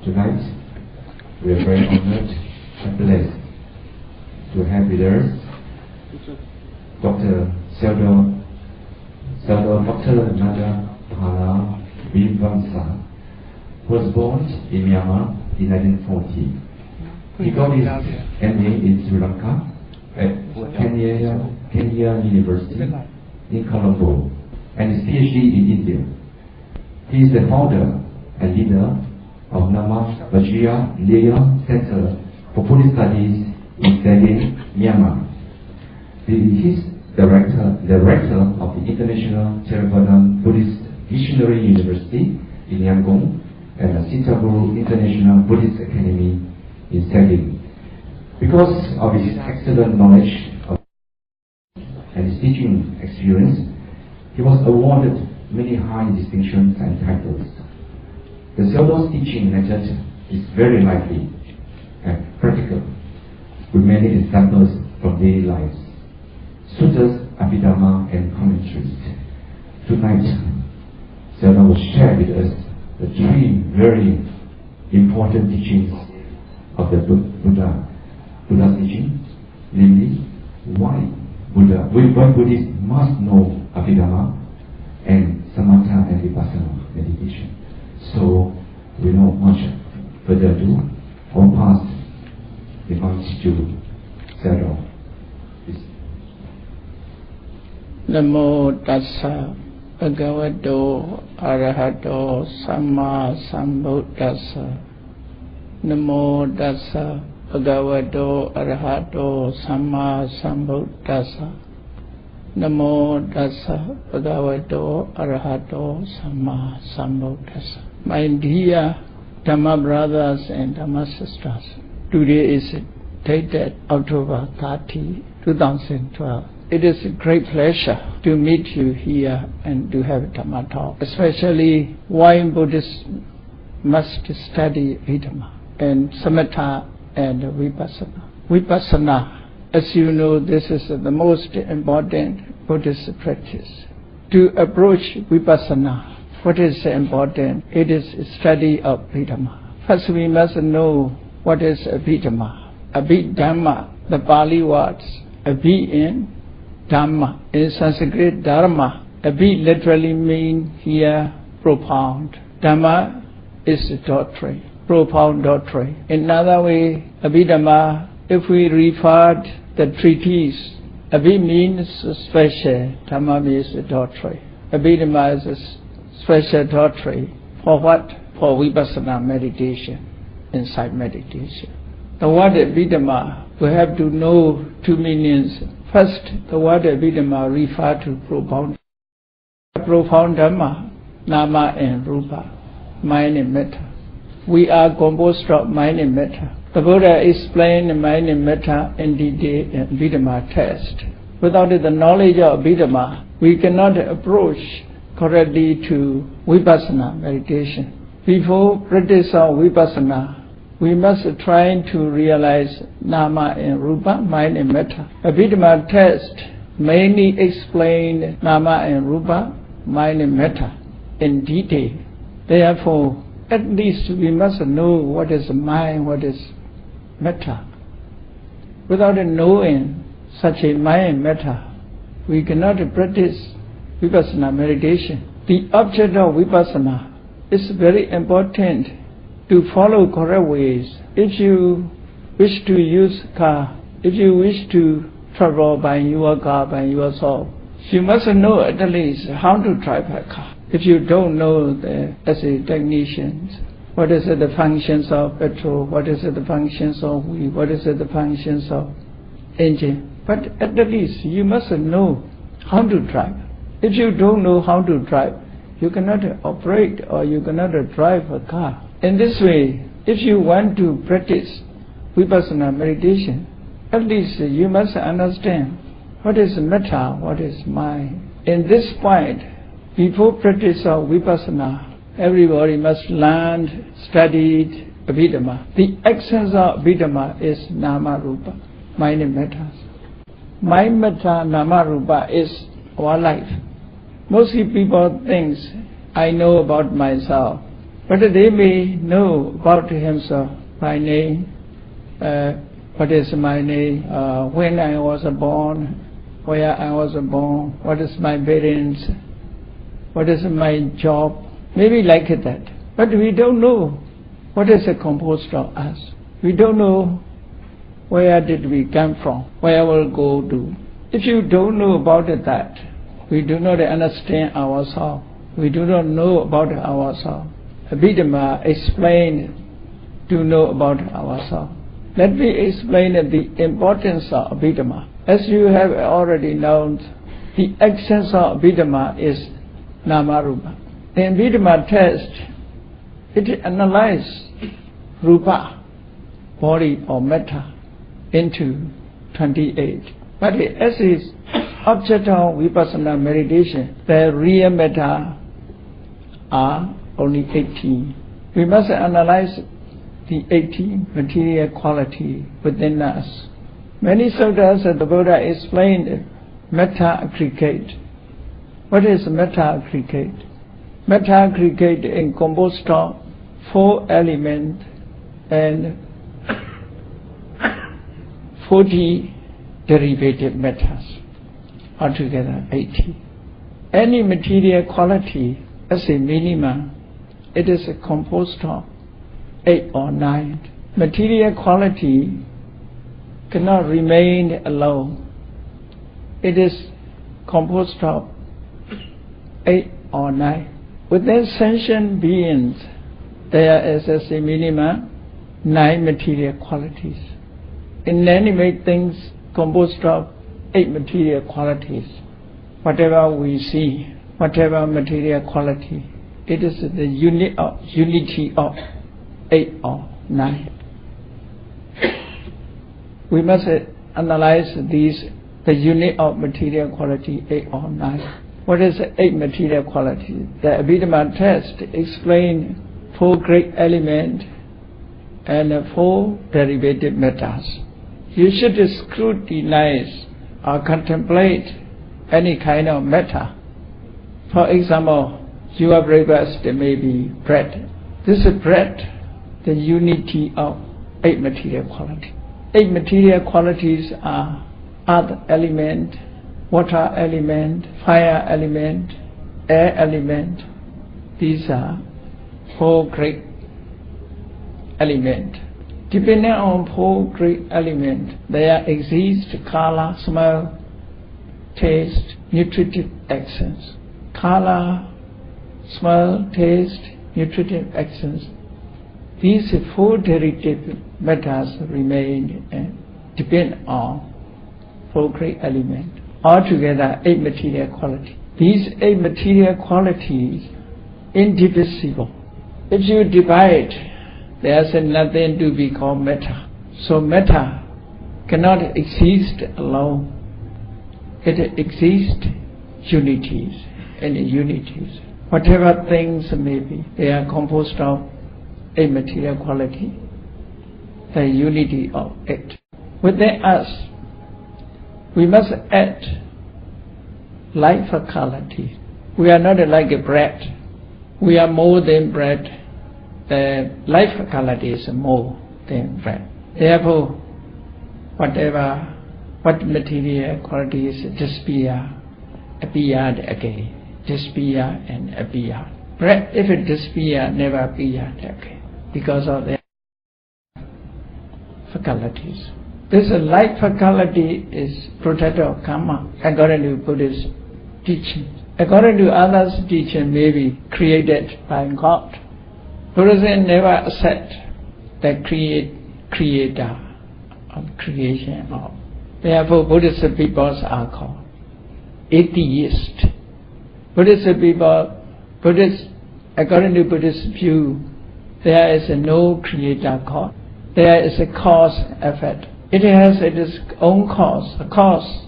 Tonight, we are very honored and blessed to have with us Dr. Dhmၼ, who was born in Myanmar in 1940. He got his MA in Sri Lanka at Kenya University in Colombo and his PhD in India. He is the founder and leader of dhmၼ Center for Buddhist Studies in Sagaing, Myanmar. He is director of the International Theravada Buddhist Missionary University in Yangon and the Sitaguru International Buddhist Academy in Sagaing. Because of his excellent knowledge and his teaching experience, he was awarded many high distinctions and titles. The Sayadaw's teaching method is very lively and practical, with many examples from daily lives, suttas, abhidhamma, and commentaries. Tonight, Sayadaw will share with us the three very important teachings of the Buddha's teaching, namely why Buddhists must know abhidhamma and samatha and vipassana meditation. So, without much further ado, I'll pass the mic to Sayadaw. Namo tassa bhagavato arahato samma sambuddhassa. Namo tassa bhagavato arahato samma sambuddhassa. Namo tassa bhagavato arahato samma sambuddhassa. My dear Dhamma brothers and Dhamma sisters, today is dated October 30, 2012. It is a great pleasure to meet you here and to have Dhamma talk, especially why Buddhists must study Abhidhamma and Samatha and Vipassana. Vipassana, as you know, this is the most important Buddhist practice. To approach Vipassana, what is important? It is study of Abhidhamma. First we must know what is Abhidhamma. Abhidhamma, the Pali words, Abhi in Dhamma, in Sanskrit Dharma. Abhi literally means here profound. Dhamma is doctrine, profound doctrine. In another way, Abhidhamma, if we refer the treatise, Abhi means special, Dhamma means doctrine. Abhidhamma is a special doctrine. For what? For Vipassana meditation, insight meditation. The word Abhidhamma, we have to know two meanings. First, the word Abhidhamma refers to profound Dhamma, Nama and Rupa, mind and matter. We are composed of mind and matter. The Buddha explained mind and matter in detail in Abhidhamma text. Without the knowledge of Abhidhamma, we cannot approach correctly to Vipassana meditation. Before practice of Vipassana, we must try to realize Nama and Rupa, mind and matter. Abhidhamma text mainly explain Nama and Rupa, mind and matter in detail. Therefore, at least we must know what is mind, what is matter. Without knowing such a mind and matter, we cannot practice Vipassana meditation. The object of Vipassana is very important to follow correct ways. If you wish to use car, if you wish to travel by your car, by yourself, you must know at least how to drive a car. If you don't know as a technician, what is the functions of petrol, what is the functions of wheel, what is the functions of engine, but at least you must know how to drive. If you don't know how to drive, you cannot operate or you cannot drive a car. In this way, if you want to practice Vipassana meditation, at least you must understand what is matter, what is mind. In this point, before practice of Vipassana, everybody must learn, study Abhidhamma. The essence of Abhidhamma is Nama Rupa, mind and matter. Mind, matter, Nama Rupa is our life. Mostly people think, I know about myself. But they may know about himself by name, what is my name, when I was born, where I was born, what is my parents, what is my job, maybe like that. But we don't know what is composed of us. We don't know where did we come from, where we'll go to. If you don't know about that, we do not understand ourselves. We do not know about ourselves. Abhidhamma explained to know about ourselves. Let me explain the importance of Abhidhamma. As you have already known, the essence of Abhidhamma is Nama-rupa. In Abhidhamma test, it analyzes rupa, body or matter, into 28. But as is object of vipassana meditation, the real matter are only 18. We must analyze the 18 material quality within us. Many sutras the Buddha explained metta aggregate. What is metta aggregate? Metta aggregate is composed of 4 elements and 40 derivative matters, altogether 80. Any material quality as a minimum, it is composed of 8 or 9. Material quality cannot remain alone. It is composed of 8 or 9. Within sentient beings, there is as a minimum 9 material qualities. Inanimate things composed of 8 material qualities. Whatever we see, whatever material quality, it is the unity of 8 or 9. We must analyze these, the unit of material quality 8 or 9. What is the 8 material quality? The Abhidhamma test explains 4 great elements and 4 derivative matters. You should scrutinize or contemplate any kind of matter. For example, your breakfast may be bread. This is bread, the unity of 8 material qualities. 8 material qualities are earth element, water element, fire element, air element. These are 4 great elements. Depending on 4 great elements, there exist color, smell, taste, nutritive actions. Color, smell, taste, nutritive actions. These 4 derivative matters remain and depend on 4 great elements. Altogether 8 material qualities. These 8 material qualities indivisible. If you divide, there is nothing to be called matter. So matter cannot exist alone. It exists unities and unities. Whatever things may be, they are composed of 8 material quality, the unity of 8. Within us, we must add life quality. We are not like a bread. We are more than bread. The life quality is more than bread. Therefore, what material quality is disappear, appeared again, disappear and appear. Bread, if it disappear, never appeared again, because of their faculties. This life faculty is protector of karma, according to Buddhist teaching. According to others' teaching, may be created by God. Buddhism never accept the creator of creation of. Therefore, Buddhist people are called atheist. Buddhist people, according to Buddhist view, there is no creator God. There is a cause and effect. It has its own cause. A cause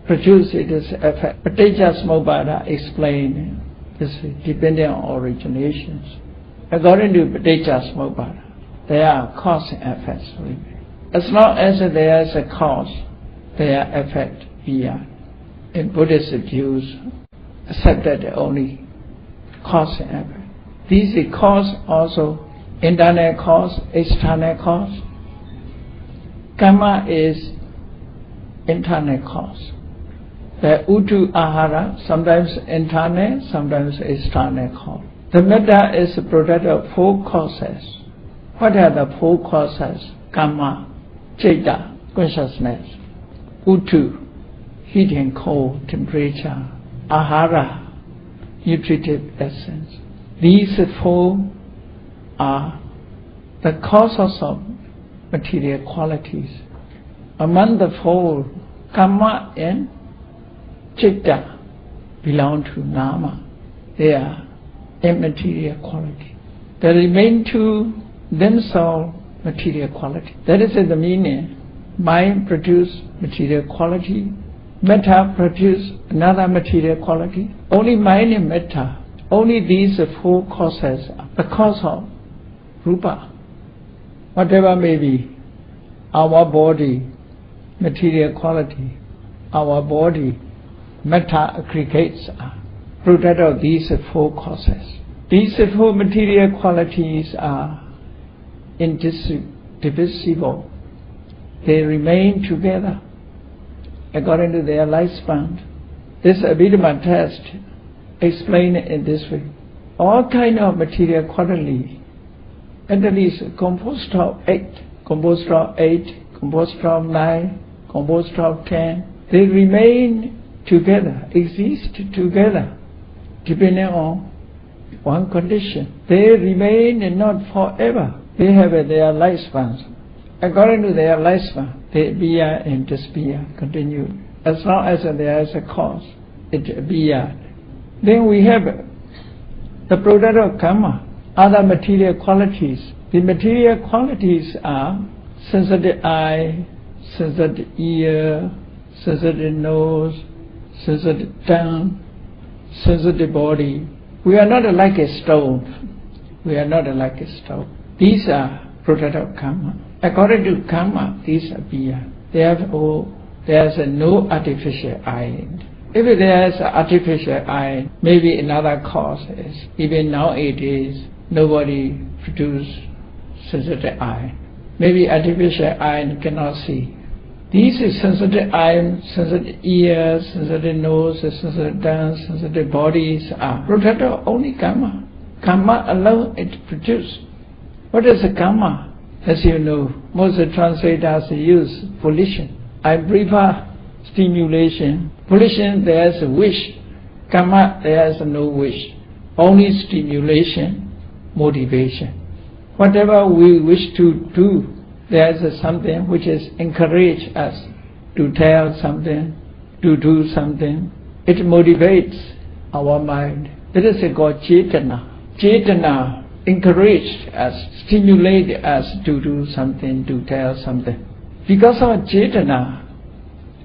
produces its effect. Paticca explained this depending on originations. According to Paticca, there are cause and effects. As long as there is a cause, there are effect beyond. In Buddhist views, accepted only cause and effect. These are cause also, internal cause, external cause. Karma is internal cause. The Utu Ahara, sometimes internal, sometimes external cause. The metta is a product of four causes. What are the four causes? Karma, Citta, consciousness. Utu, heat and cold, temperature. Ahara, nutritive essence. These four are the causes of material qualities. Among the four, Karma and Citta belong to Nama. They are immaterial quality. The remain two themselves material quality. That is the meaning. Mind produce material quality. Metta produce another material quality. Only mind and metta, only these four causes are the cause of rupa. Whatever may be, our body, material quality, our body, metta aggregates are product of these four causes. These four material qualities are indivisible. They remain together according to their lifespan. This Abhidhamma test explained in this way. All kind of material quality, at least composed of 8, composed of 9, composed of 10, they remain together, exist together, depending on one condition. They remain not forever. They have their lifespans. According to their lifespan, they appear and disappear, continue. As long as there is a cause, it appears. Then we have the product of karma, other material qualities. The material qualities are sensitive eye, sensitive ear, sensitive nose, sensitive tongue, sensitive body. We are not like a stone. We are not like a stone. These are product of karma. According to karma, these appear. Therefore, there is no artificial eye. If there is an artificial eye, maybe another cause is. Even nowadays, nobody produces sensitive eye. Maybe artificial eye cannot see. These is sensitive eye, sensitive ears, sensitive nose, sensitive tongue, sensitive bodies are product of only karma. Karma alone it produces. What is the karma? As you know, most translators use volition. I prefer stimulation. Volition, there is a wish. Karma, there is no wish. Only stimulation, motivation. Whatever we wish to do, there is something which is encourage us to tell something, to do something. It motivates our mind. That is called Cetana. Cetana encouraged us, stimulated us to do something, to tell something. Because of Cetana,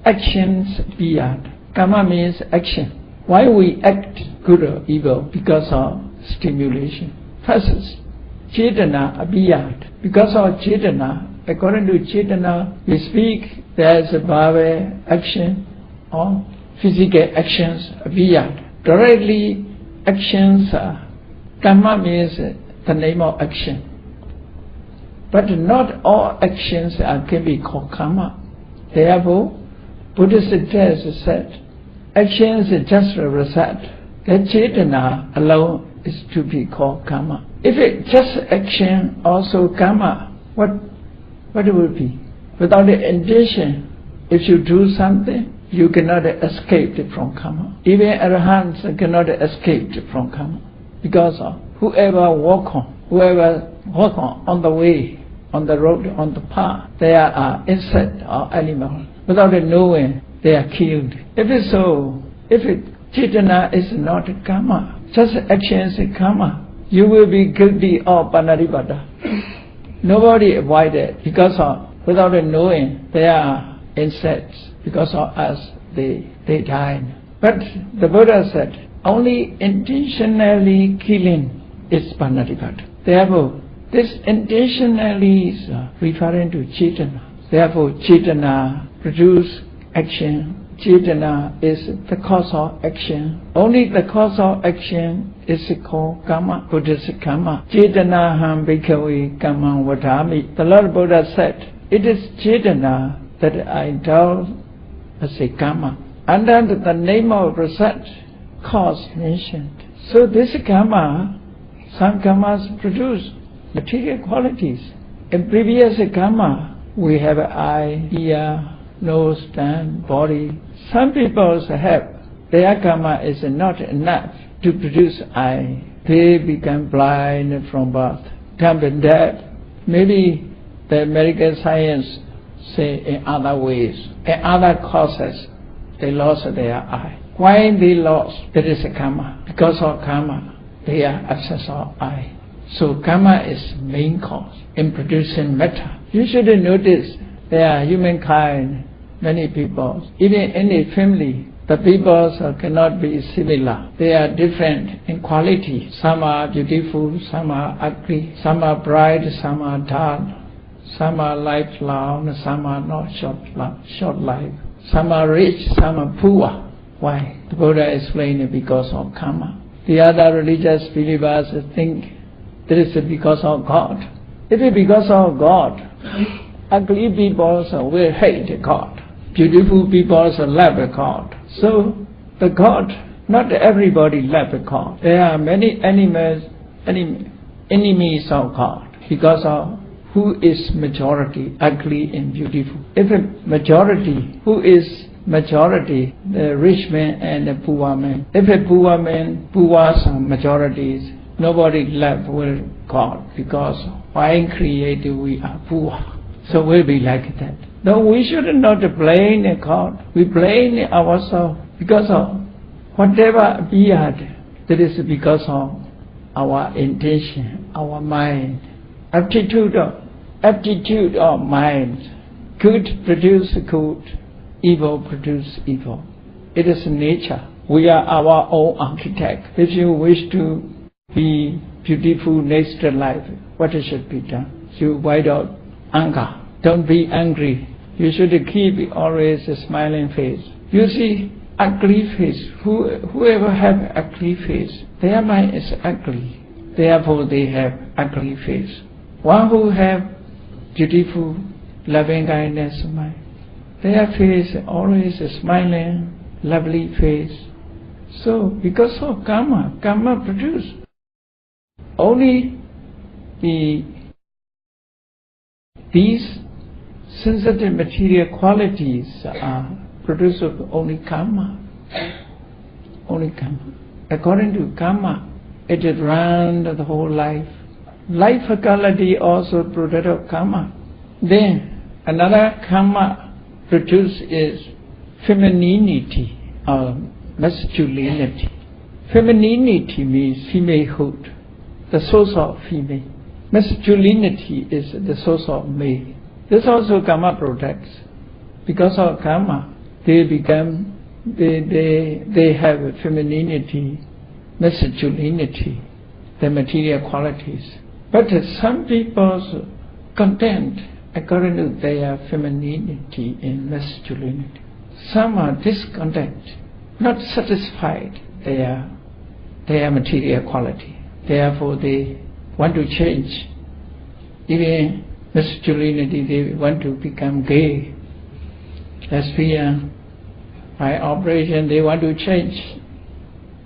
actions beyond. Karma means action. Why we act good or evil? Because of stimulation. First, Cetana beyond. Because of Cetana, according to Cetana, we speak, there is a verbal action or physical actions beyond. Directly actions are. Karma means the name of action. But not all actions can be called karma. Therefore, Buddhist text said, actions is just a result. That Cetana alone is to be called karma. If it's just action, also karma, what it will be? Without the intention, if you do something, you cannot escape from karma. Even arahants cannot escape from karma. Because of whoever walk on the way, on the road, on the path, there are insects or animals. Without knowing, they are killed. If it's so, Cetana is not karma, just actions is karma, you will be guilty of panaripata. Nobody avoid it because of, without knowing, there are insects. Because of us, they die. But the Buddha said, only intentionally killing is panaripata. Therefore, this intentionally is referring to Cetana. Therefore, Cetana produce action Chetana is the cause of action. Only the cause of action is called karma, Buddhist karma. Chetana ham bhikkhave kammam vadami. The Lord Buddha said, it is Chetana that I doubt as a karma. Under the name of result, cause mentioned. So this karma, some karmas produce material qualities. In previous karma, we have eye, ear, nose, tongue, body. Some people have, their karma is not enough to produce eye. They become blind from birth, become deaf. Maybe the medical science say in other ways, in other causes, they lost their eye. Why they lost? That is a karma. Because of karma, they are absence of eye. So karma is main cause in producing matter. You should notice there are humankind, many people, even in a family, the people cannot be similar. They are different in quality. Some are beautiful, some are ugly, some are bright, some are dark, some are lifelong, some are not short life. Some are rich, some are poor. Why? The Buddha explained it because of karma. The other religious believers think that is because of God. If it is because of God, ugly people will hate God. Beautiful people love God. So the God, not everybody love God. There are many enemies of God because of who is majority, ugly and beautiful. If a majority, who is majority, the rich man and the poor man. If a poor man, poor are majorities, nobody love will God because why created we are poor. So we'll be like that. No, we should not blame God. We blame ourselves because of whatever we had. That is because of our intention, our mind, aptitude of mind. Good produce good, evil produce evil. It is nature. We are our own architect. If you wish to be beautiful next life, what should be done? You wipe out anger. Don't be angry. You should keep always a smiling face. You see, ugly face. Whoever have ugly face, their mind is ugly. Therefore, they have ugly face. One who have beautiful, loving kindness mind, their face always a smiling, lovely face. So, because of karma produce. Only these sensitive material qualities are produced of only karma. Only karma. According to karma, it runs the whole life. Life quality also product of karma. Then another karma produced is femininity or masculinity. Femininity means femalehood, the source of female. Masculinity is the source of male. This also karma products. Because of karma, they have femininity, masculinity, the material qualities. But some people content according to their femininity and masculinity. Some are discontent, not satisfied their material quality. Therefore they want to change. Even masculinity, they want to become gay, lesbian. By operation, they want to change.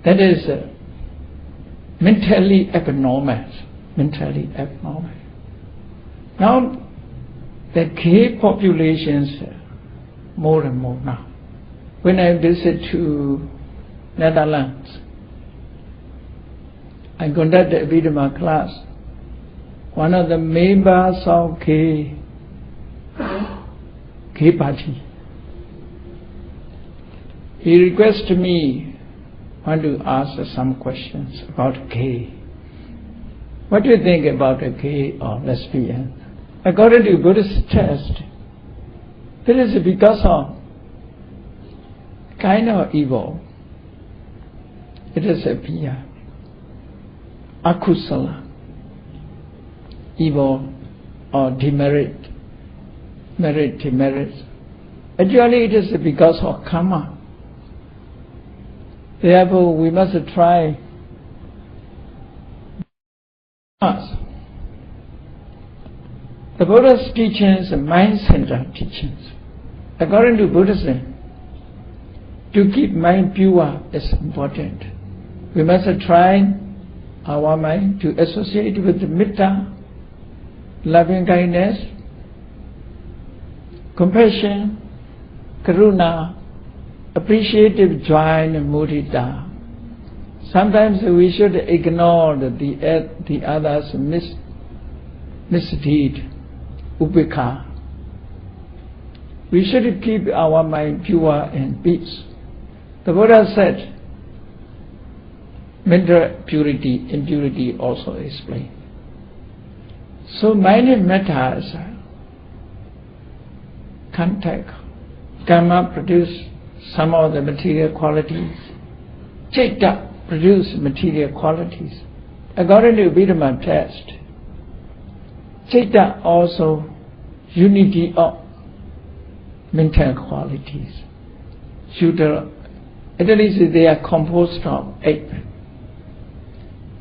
That is mentally abnormal. Mentally abnormal. Now, the gay populations more and more now. When I visit to Netherlands, I conduct a Vidama class. One of the members of gay party, he requested me, want to ask some questions about gay. What do you think about a gay or lesbian? According to Buddhist test, it is because of kind of evil. It is a piya, akusala, evil or demerit, merit, demerit. Actually, it is because of karma. Therefore, we must try the Buddha's teachings are mind-centered teachings. According to Buddhism, to keep mind pure is important. We must try our mind to associate with metta, loving kindness, compassion, karuna, appreciative joy and mudita. Sometimes we should ignore the others' misdeed, upekha. We should keep our mind pure and peace. The Buddha said, mental purity, impurity also explained. So mind and metta is contact. Karma produce some of the material qualities. Citta produce material qualities. According to Vidama test, Citta also unity of mental qualities. At least they are composed of 8.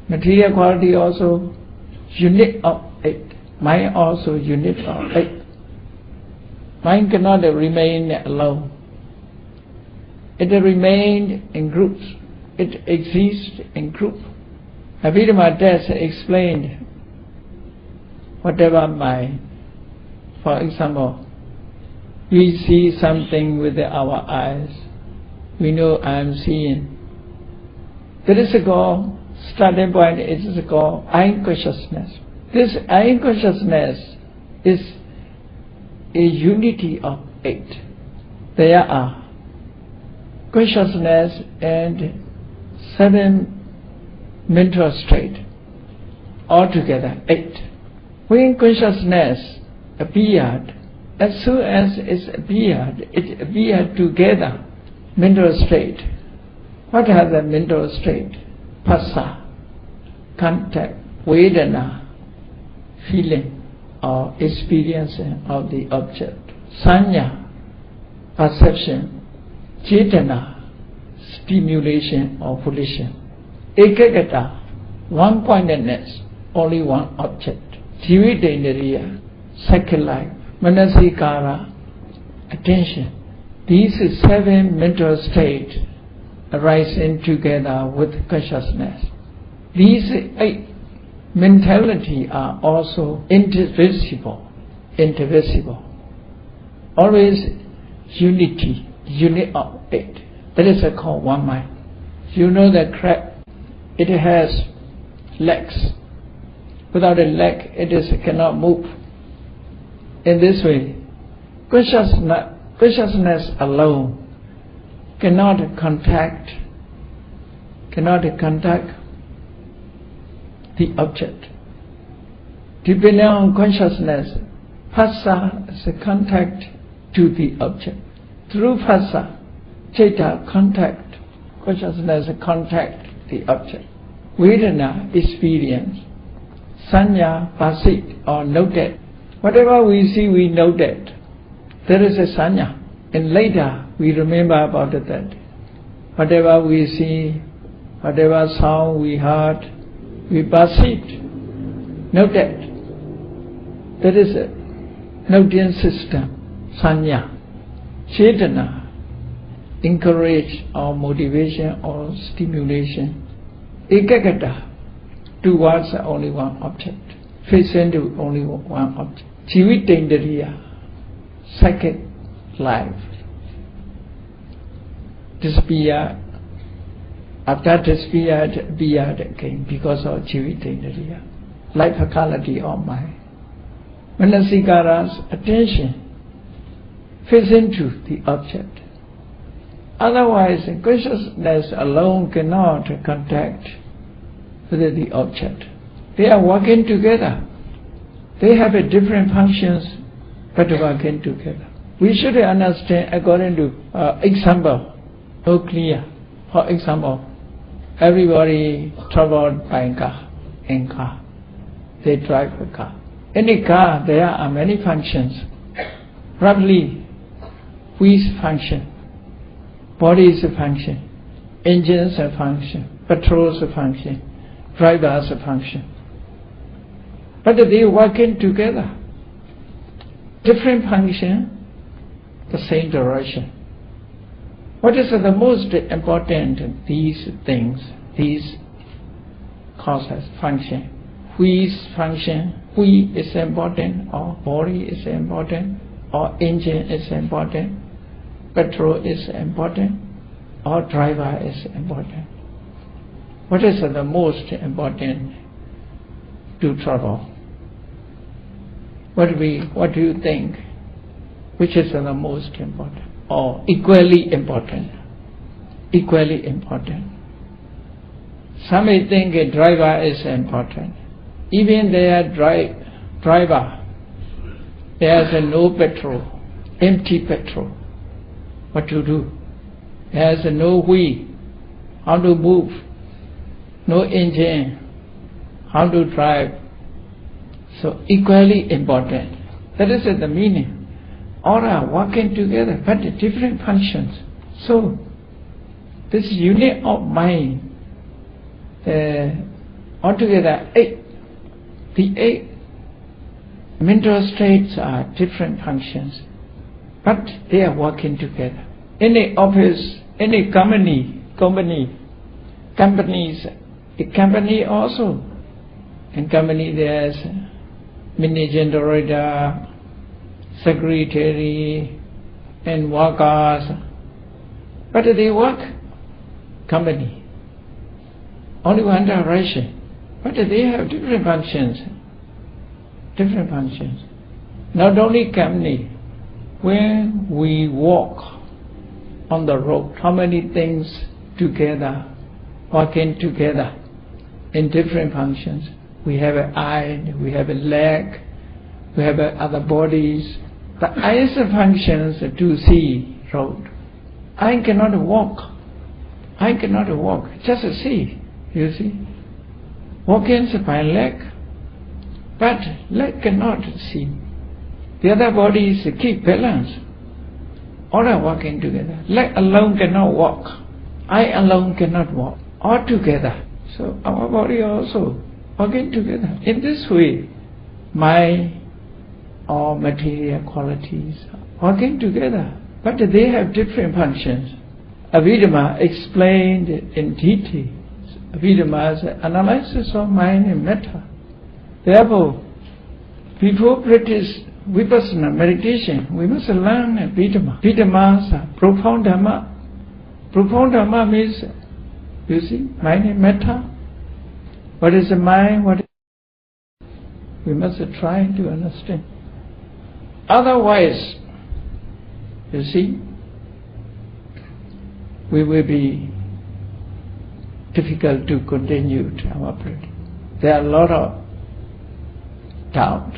Material quality also unit of 8. Mind also unit of 8. Mind cannot remain alone. It remains in groups. It exists in group. Abhidhamma test explained whatever mind. For example, we see something with our eyes. We know I am seeing. There is a goal. Starting point is called eye consciousness. This eye consciousness is a unity of 8. There are consciousness and 7 mental states. Altogether 8. When consciousness appeared, as soon as it appeared together, mental state. What are the mental state? Phassa, contact, vedana, feeling or experiencing of the object. Sanya, perception. Cetana, stimulation or volition. Ekagata, one-pointedness, only one object. Jividendriya, second life. Manasikara, attention. These 7 mental states arising together with consciousness. These 8 mentality are also indivisible. Always unity, unit of 8. That is called one mind. You know the crab, it has legs. Without a leg, it cannot move. In this way, consciousness alone cannot contact the object. Depending on consciousness, phassa is a contact to the object. Through phassa, citta contact, consciousness contact the object. Vedana, experience. Sanya, perceive or noted. Whatever we see, we know that. There is a sanya. And later, we remember about that. Whatever we see, whatever sound we heard, we perceived. Noted. There is a noting system. Sanya. Cetana. Encourage or motivation or stimulation. Ekagata. Towards only one object. Facing to only one object. Jividendriya. Second life. Disappear. After disappeared again because of Jividendriya. Lifeicality of mind. Manasikara's attention facing to the object. Otherwise, consciousness alone cannot contact with the object. They are working together. They have different functions, but working together. We should understand according to example, so clear. For example, everybody traveled by car, in car. They drive a car. In a car, there are many functions. Roughly wheels function, bodies function, engines function, petrols function, drivers function. But they working together. Different function, the same direction. What is the most important? These things, these causes function. Wheels function, wheel is important, or body is important, or engine is important, petrol is important, or driver is important. What is the most important to travel? What do you think? Which is the most important? Or equally important? Equally important. Some may think a driver is important. Even their driver, there's no petrol, empty petrol. What to do? There's no wheel, how to move, no engine, how to drive. So equally important. That is the meaning. All are working together, but different functions. So this unit of mind, altogether 8. The 8 mental states are different functions, but they are working together. Any office, any companies, a company also. In company there's managing director, secretary, and workers. But they work company. Only one direction. But they have different functions. Different functions. Not only company. When we walk on the road, how many things together, working together in different functions? We have an eye, we have a leg, we have other bodies. The eyes functions to see road. I cannot walk. I cannot walk. Just see. You see. Walking by leg, but leg cannot see. The other bodies keep balance. All are working together. Leg alone cannot walk. Eye alone cannot walk. All together. So our body also working together. In this way, mind or material qualities working together, but they have different functions. Abhidhamma explained in detail. Abhidhamma is analysis of mind and matter. Therefore, before practice vipassana meditation, we must learn Abhidhamma. Abhidhamma is profound dhamma. Profound dhamma means, you see, mind and matter. What is the mind? We must try to understand. Otherwise, you see, we will be difficult to continue our practice. There are a lot of doubt.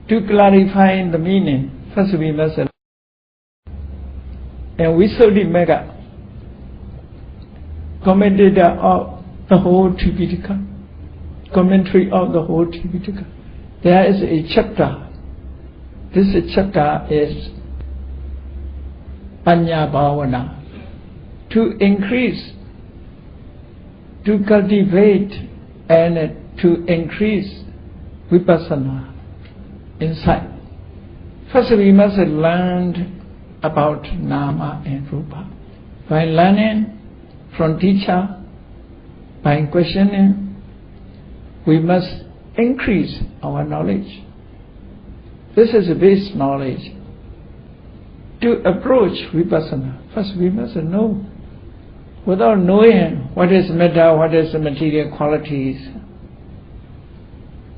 To clarify the meaning, first we must and Visuddhimagga, commentator of the whole Tripitaka, commentary of the whole Tripitaka. There is a chapter. This chapter is Panya Bhavana, to increase, to cultivate and to increase vipassana insight. First we must learn about nama and rupa. By learning from teacher, by questioning, we must increase our knowledge. This is the base knowledge. To approach vipassana, first we must know. Without knowing what is metta, what is the material qualities,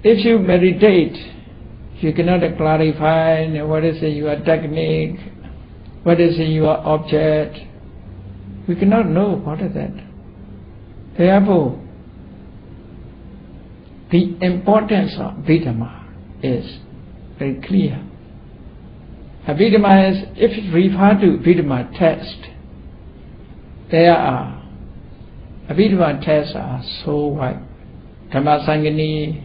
if you meditate, you cannot clarify what is your technique, what is your object. We cannot know what is that. Therefore, the importance of Abhidhamma is very clear. Abhidhamma is, if you refer to Abhidhamma text, there are Abhidhamma texts are so wide. Dhammasangani,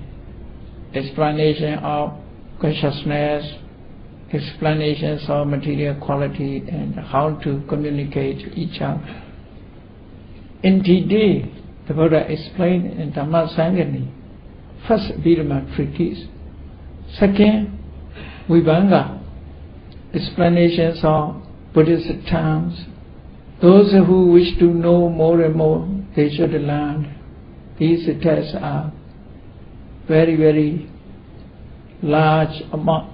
explanation of consciousness, explanations of material quality and how to communicate to each other. In detail, the Buddha explained in Dhamma, first Abhidhamma treatise, second Vibhanga, explanations of Buddhist terms. Those who wish to know more and more, they should learn. These texts are very, very large amount,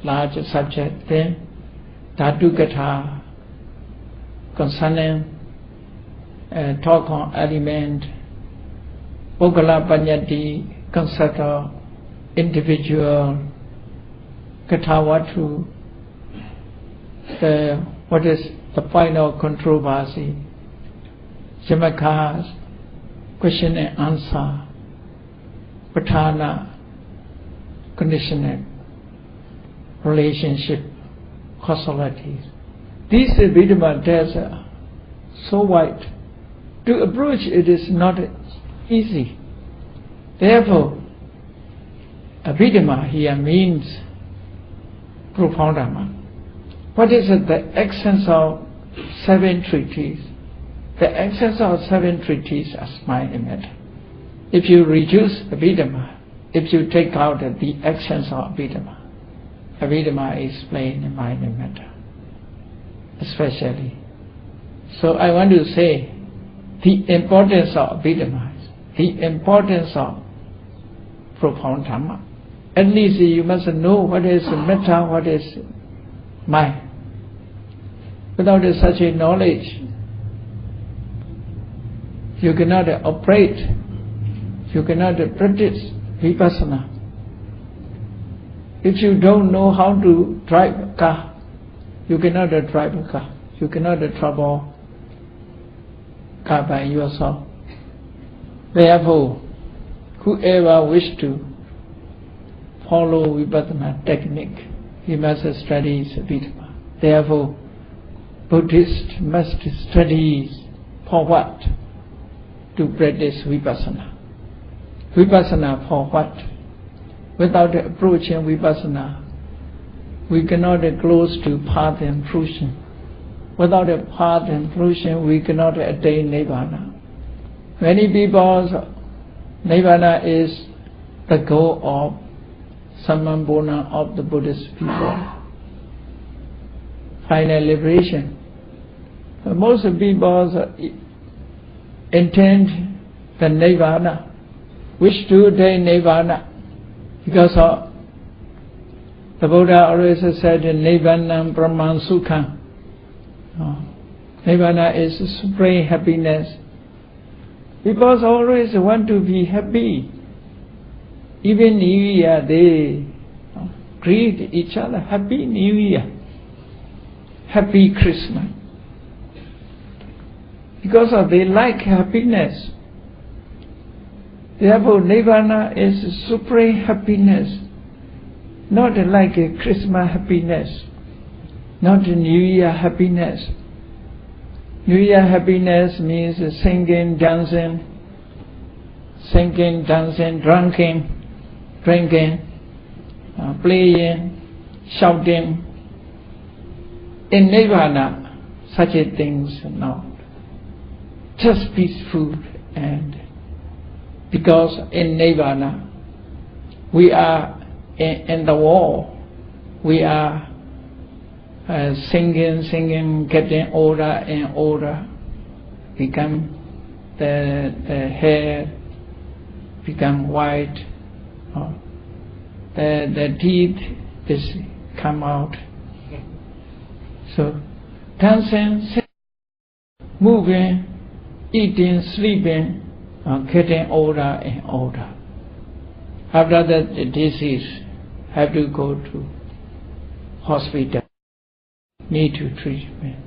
large subject. Then Dhatu Katha concerning talk on element, Ogala Panyati, concept of individual, Katawatu, what is the final controversy, Jamaka's question and answer, Patana, conditional, relationship, causalities. These Abhidhamma texts are so wide. To approach it is not easy. Therefore, Abhidhamma here means profound Dhamma. What is it? The essence of 7 treatises. The essence of 7 treatises is mind and matter. If you reduce Abhidhamma, if you take out the essence of Abhidhamma, Abhidhamma is plain in mind and matter, especially. So I want to say the importance of Abhidhamma, the importance of profound Dhamma. At least you must know what is metta, what is mind. Without such a knowledge, you cannot operate, you cannot practice vipassana. If you don't know how to drive a car, you cannot drive a car. You cannot travel car by yourself. Therefore, whoever wish to follow vipassana technique, he must study Abhidhamma. Therefore, Buddhists must study for what? To practice vipassana. Vipassana for what? Without approaching vipassana, we cannot close to path and fruition. Without a path and fruition, we cannot attain Nibbana. Many people, Nibbana is the goal of Samambona of the Buddhist people. Final liberation. Most people intend the Nibbana, wish to attain Nibbana, because of the Buddha always said Nibbanam Brahman Sukham. Nibbana is supreme happiness. People always want to be happy. Even New Year, they greet each other, Happy New Year, Happy Christmas. Because of they like happiness. Therefore, Nibbana is supreme happiness, not like a Christmas happiness, not a New Year happiness. New Year happiness means singing, dancing, drinking, playing, shouting. In Nibbana, such a things not. Just peaceful, and because in Nibbana we are in the war, we are singing, getting older and older, become the hair become white, the teeth is come out. So dancing, singing, moving, eating, sleeping, getting older and older. After that, the disease have to go to hospital, need to treatment.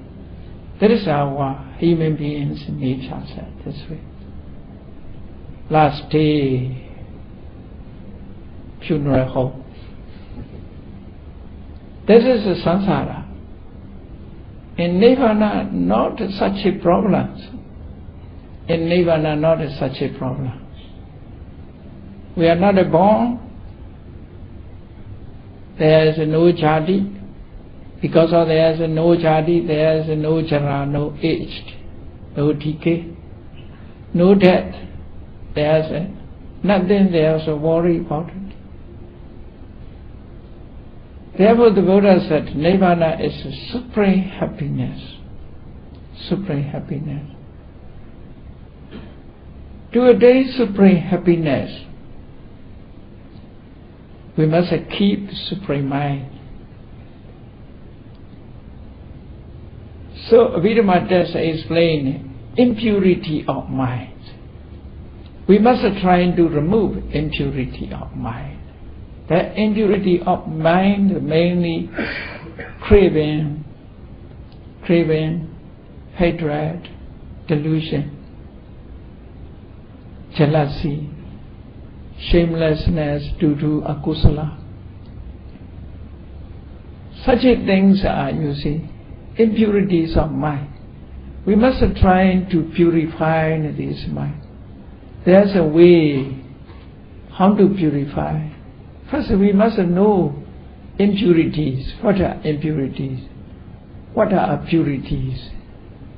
That is our human beings' nature, this way. Last day, funeral home. This is a samsara. In Nibbana, not such a problem. In Nibbana, not such a problem. We are not born there is no jati. Because of there is no jati, there is no jara, no age, no decay, no death. There is nothing there is a worry about it. Therefore the Buddha said, Nirvana is a supreme happiness. Supreme happiness. To attain supreme happiness, we must keep supreme mind. So Abhidhamma text explains impurity of mind. We must try to remove impurity of mind. That impurity of mind mainly craving, hatred, delusion, jealousy, shamelessness due to akusala. Such things are, you see, impurities of mind. We must try to purify this mind. There's a way how to purify. First we must know impurities. What are impurities? What are purities?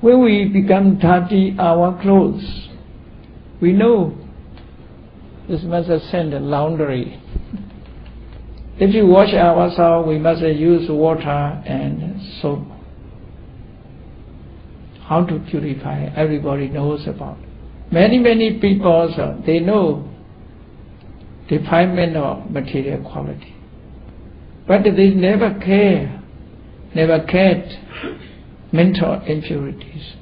When we become dirty our clothes, we know this must send a laundry. If you wash ourselves, we must use water and soap. How to purify, everybody knows about. Many people, they know defilement of material quality. But they never cared mental impurities.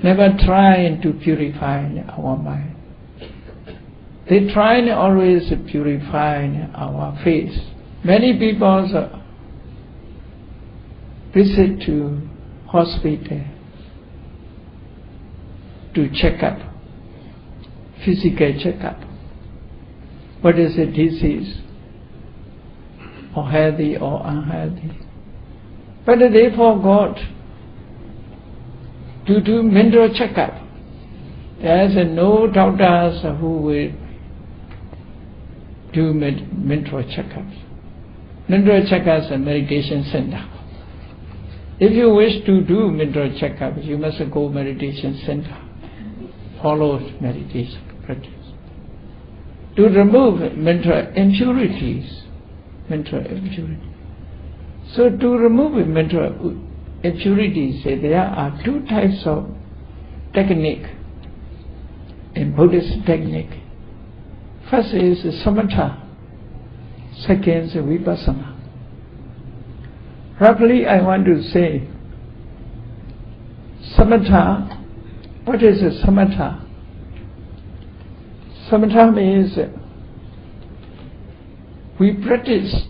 Never try to purify our mind. They try always to purify our face. Many people visit to hospital to check up, physical check up. What is the disease, or healthy or unhealthy? But they forgot to do mental check up. There is no doctors who will do mental checkups. Mental checkups are meditation center. If you wish to do mental checkup, you must go meditation center. Follow meditation practice. To remove mental impurities. So to remove mental impurities, there are two types of technique in Buddhist technique. First is samatha, second is vipassana. Roughly I want to say samatha. What is a samatha? Samatha means we practice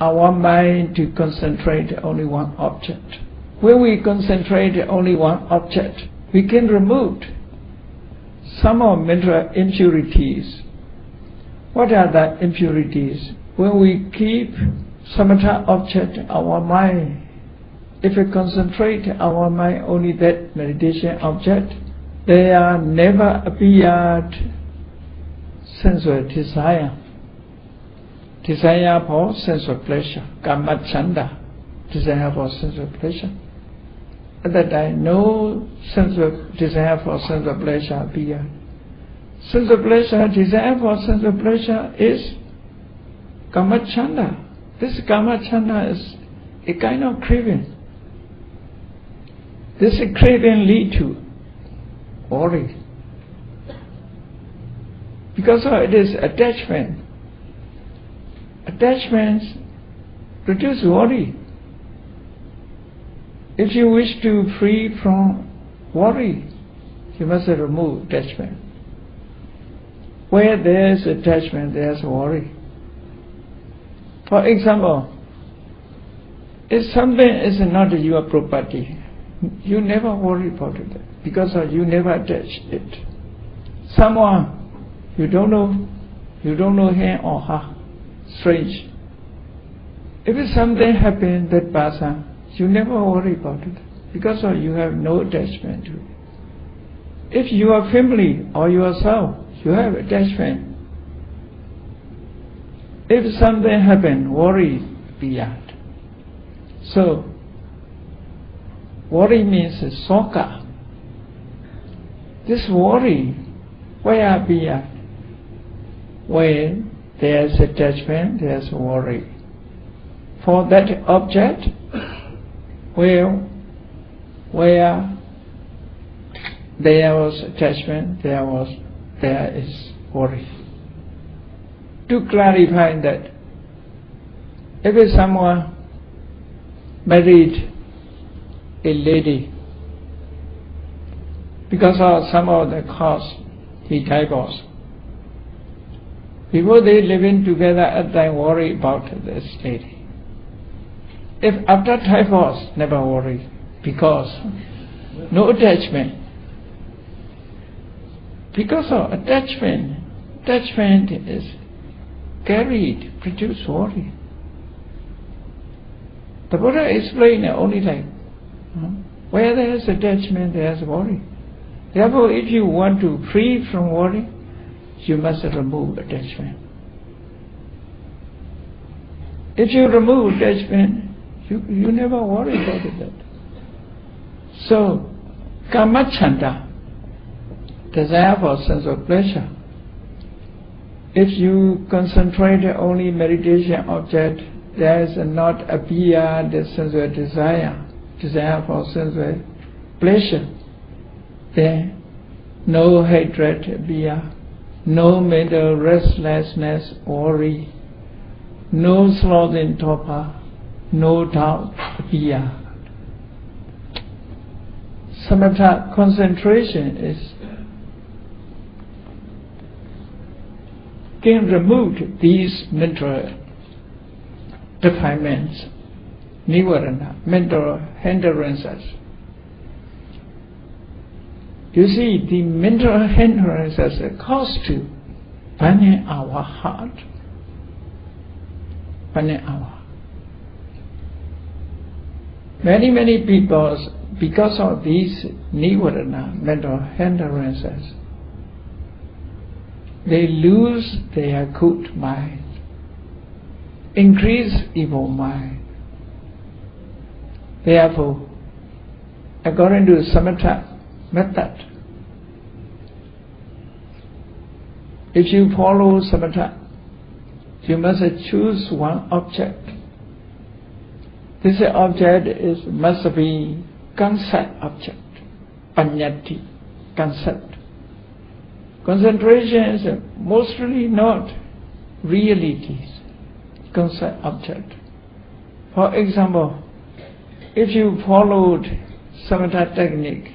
our mind to concentrate only one object. When we concentrate only one object, we can remove some of mental impurities. What are the impurities? When we keep samatha object, our mind, if we concentrate our mind only that meditation object, there never appeared sensual desire. Desire for sensual pleasure, kama chanda, desire for sensual pleasure. At that time, no sensual desire for sensual pleasure appeared. Sensual pleasure, desire for sensual pleasure is kama chanda. This kama chanda is a kind of craving. This craving lead to worry. Because it is attachment. Attachments produce worry. If you wish to free from worry, you must remove attachment. Where there is attachment, there is worry. For example, if something is not your property, you never worry about it because you never attach it. Someone you don't know him or her, strange. If something happens that person, you never worry about it because you have no attachment to it. If your family or yourself, you have attachment. If something happened, worry beyond. So, worry means soka. This worry, where beyond? Where there's attachment, there's worry. For that object, where there was attachment, there is worry. To clarify that, if someone married a lady, because of some of the cause, he divorced. Before they living together, at time worry about this lady. If after divorce, never worry, because no attachment. Because of attachment is carried, produce worry. The Buddha explained only like, where there is attachment, there is worry. Therefore, if you want to free from worry, you must remove attachment. If you remove attachment, you never worry about it. So, kama chanda, desire for sense of pleasure. If you concentrate only meditation object, there is not a beyond the sensual desire for sensual pleasure. Then no hatred beyond, no mental restlessness, worry, no sloth in torpor, no doubt beyond. Samatha concentration can remove these mental defilements, nivarana, mental hindrances. You see, the mental hindrances cause to burning our heart, burning our. Many people, because of these nivarana, mental hindrances, they lose their good mind, increase evil mind. Therefore, according to Samatha method, if you follow Samatha, you must choose one object. This object must be concept object, panyati, concept. Concentration is mostly not realities, concept object. For example, if you followed Samatha technique,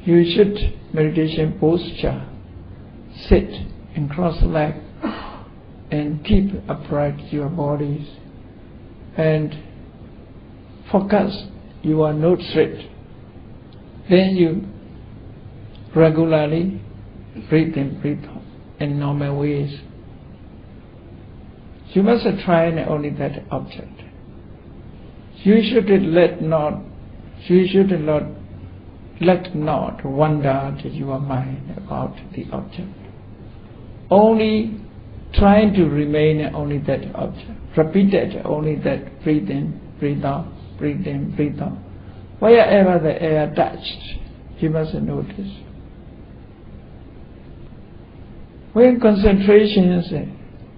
you should meditation posture, sit and cross leg and keep upright your bodies and focus your nose straight. Then you regularly breathe in, breathe out in normal ways. You must try only that object. You should let not wander your mind about the object. Only trying to remain only that object. Repeat it only that breathe in, breathe out, breathe in, breathe out. Wherever the air touched, you must notice. When concentrations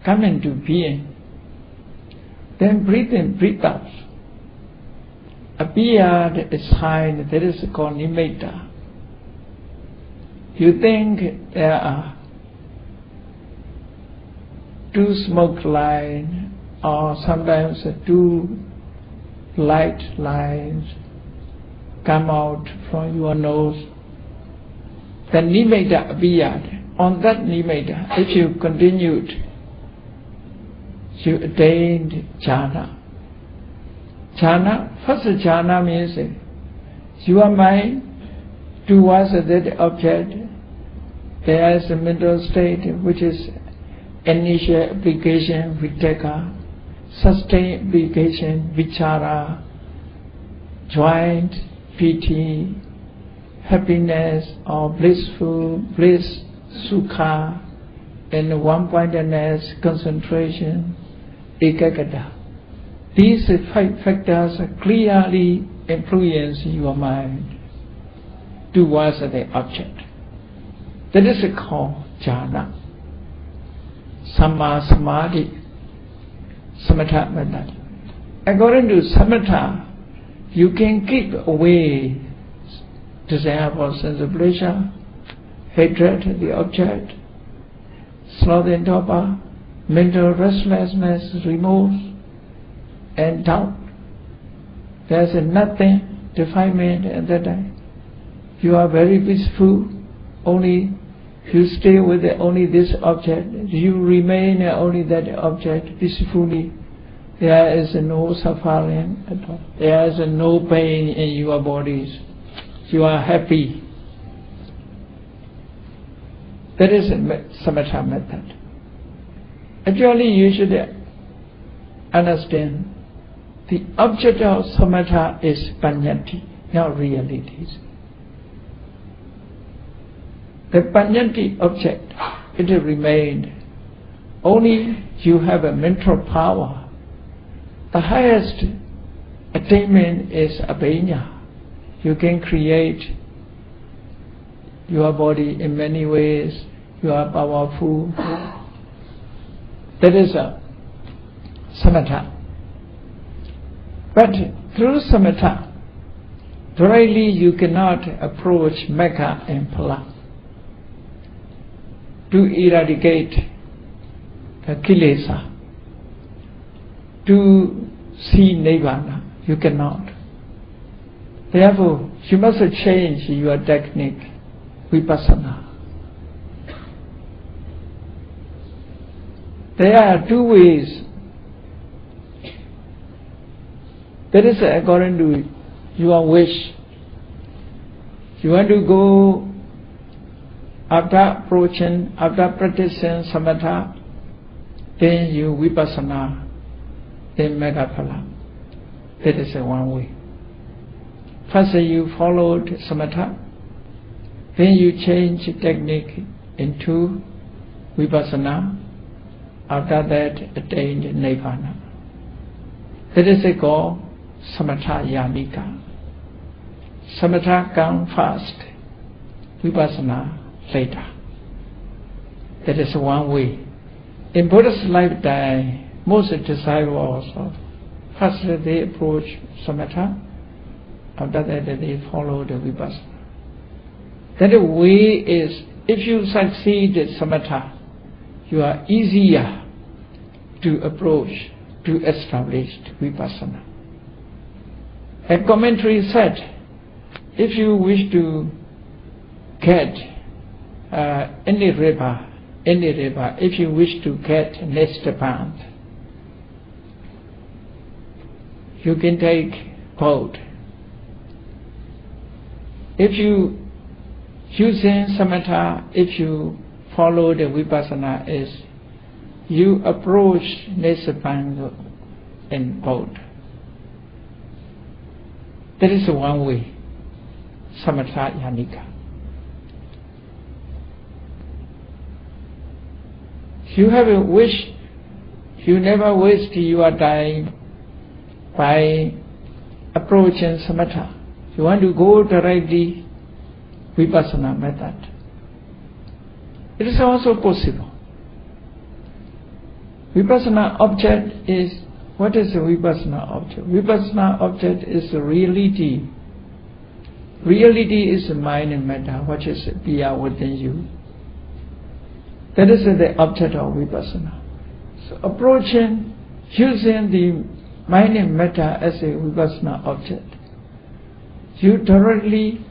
come into being, then breathe in, breathe out. A beard is sign that is called nimitta. You think there are two smoke lines or sometimes two light lines come out from your nose. The nimitta beard. On that nimitta, if you continued, you attained jhana. Jhana, first jhana means your mind towards that object. There is a mental state which is initial application, vitakka, sustained application, vichara, joint, piti, happiness or bliss, sukha, and one-pointedness, concentration, ekagata. These 5 factors clearly influence your mind towards the object. That is called jhana. Samma samadhi, samatha method. According to samatha, you can keep away desire for sense of pleasure, hatred, the object, sloth and torpor, mental restlessness, remorse, and doubt. There's nothing defilement at that time. You are very peaceful, only you stay with only this object, you remain only that object peacefully. There is no suffering at all. There is no pain in your bodies. You are happy. That is a samatha method. Actually, you should understand the object of samatha is panyati, not realities. The panyati object, it remained. Only you have a mental power. The highest attainment is abhanya. You can create your body in many ways. You are powerful. That is a samatha. But through samatha, directly you cannot approach Magga and Phala to eradicate the kilesa, to see Nirvana. You cannot. Therefore, you must change your technique, vipassana. There are 2 ways. That is according to your wish. You want to go after approaching, after practicing samatha, then you vipassana, then Magga Phala. That is one way. First you followed samatha, then you change technique into vipassana, after that attained nirvana. That is called samatha yanika. Samatha come first, vipassana later. That is one way. In Buddha's lifetime, most disciples first they approach samatha, after that they follow the vipassana. That way is, if you succeed at samatha, you are easier to approach, to establish vipassana. A commentary said, if you wish to get any river, if you wish to get next pond, you can take boat. If you using samatha, if you follow the vipassana, is you approach next pond in boat. That is one way, samatha yanika. You have a wish, you never waste your time by approaching samatha. You want to go directly vipassana method. It is also possible. Vipassana object is, what is a vipassana object? Vipassana object is a reality. Reality is mind and matter, which is beyond within you. That is the object of vipassana. So approaching, using the mind and matter as a vipassana object, you directly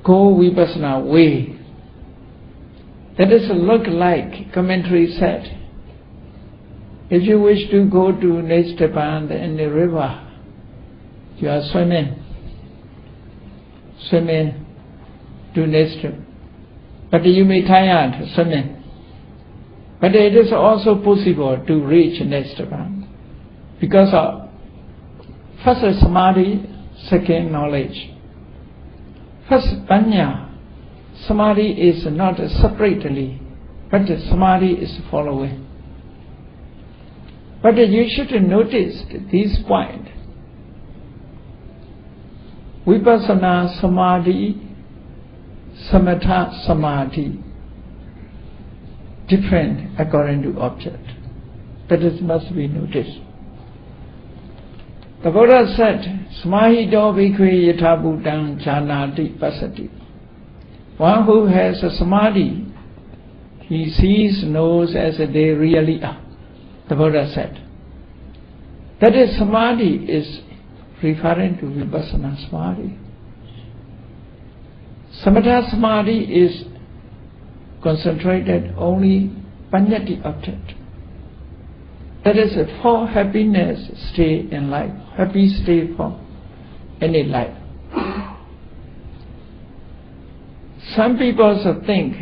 go vipassana way. That is look like commentary said. If you wish to go to next pond in the river, you are swimming to next. But you may tired swimming. But it is also possible to reach next pond, because of first samadhi, second knowledge. First panya, Samadhi is not separately, but Samadhi is following. But you should notice this point. Vipassana Samadhi, Samatha Samadhi, different according to object. That is must be noticed. The Buddha said, Samahito bhikkhve yatha bhutang janati pasati. One who has a samadhi, he sees, knows as they really are. The Buddha said. That is, samadhi is referring to vipassana samadhi. Samatha samadhi is concentrated only panyati object. That is for happiness stay in life, happy stay for any life. Some people think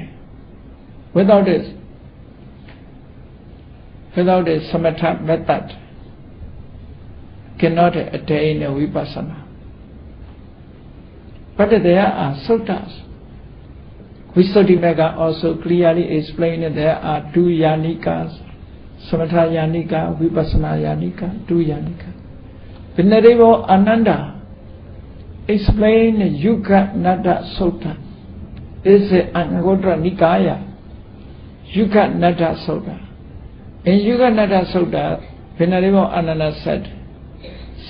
without a samatha method cannot attain a vipassana. But there are suttas. Visuddhimagga also clearly explained that there are two yanikas, samatha yanika, vipassana yanika, two yanika. Venerable Ananda explained Yuga Nada Sutta. This is Anguttara Nikaya, Yuga Nada Sutta. In Yuga Nada Sutta, Venerable Ananda said,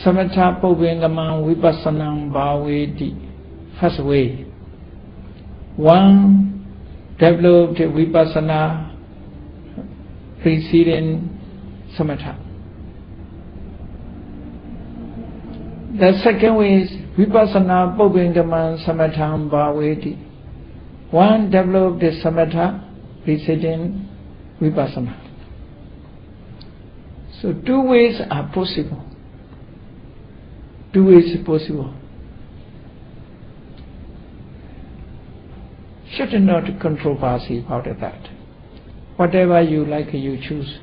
Samatha Povengamam Vipassanam Bhaveti. First way. One developed Vipassana preceding Samatha. The second way is Vipassana Povengamam Samatham Bhaveti. One developed Samatha preceding Vipassana. So two ways are possible. Two ways possible. Should not controversy about that. Whatever you like, you choose.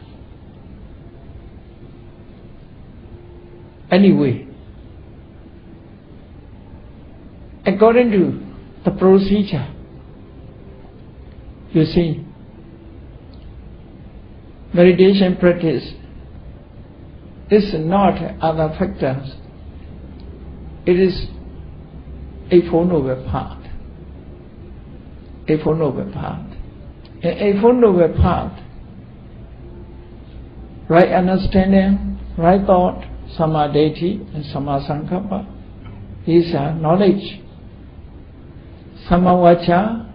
Anyway, according to the procedure, you see, meditation practice is not other factors. It is a Four Noble Path. A Four Noble Path. A Four Noble Path, right understanding, right thought, samadhi and samasankappa. These are knowledge. Samavacha,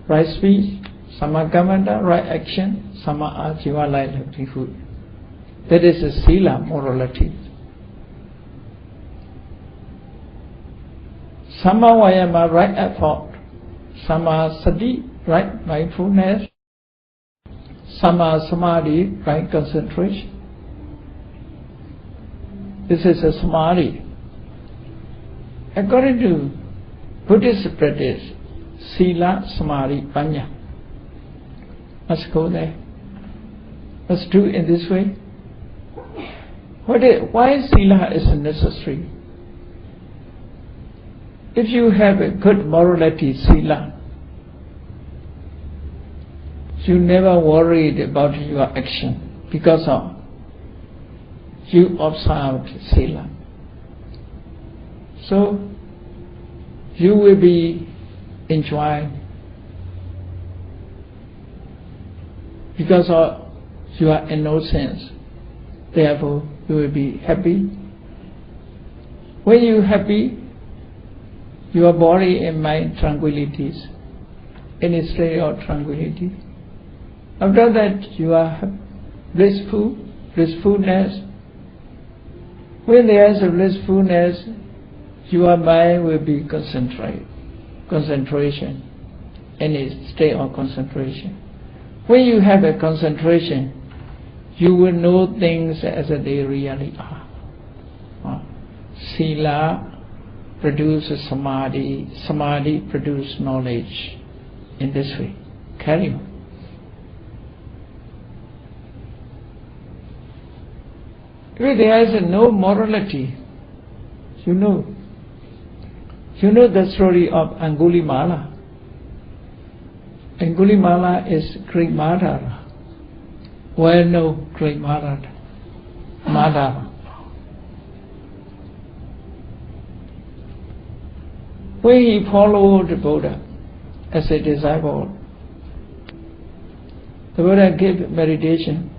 right speech, samakamanta, right action, samaajiva, right livelihood. That is a sila, morality. Samavayama, right effort. Samasati, right mindfulness. Samadhi, right concentration. This is a samadhi. According to Buddhist practice, sila, samadhi, panya. Must go there. Must do in this way. Why sila is necessary? If you have a good morality, sila, you never worried about your action because of you observed sila. So you will be enjoying because of your innocence. Therefore, you will be happy. When you are happy, your body and mind tranquilities, in a state of tranquility. After that, you are blissfulness. When there is a blissfulness, your mind will be concentration, in a state of concentration. When you have a concentration, you will know things as they really are. Sila produces samadhi, samadhi produces knowledge. In this way, carry on. If there is no morality, you know the story of Angulimala. Angulimala is great Madara, well-known great Madara. When he followed the Buddha as a disciple, the Buddha gave meditation.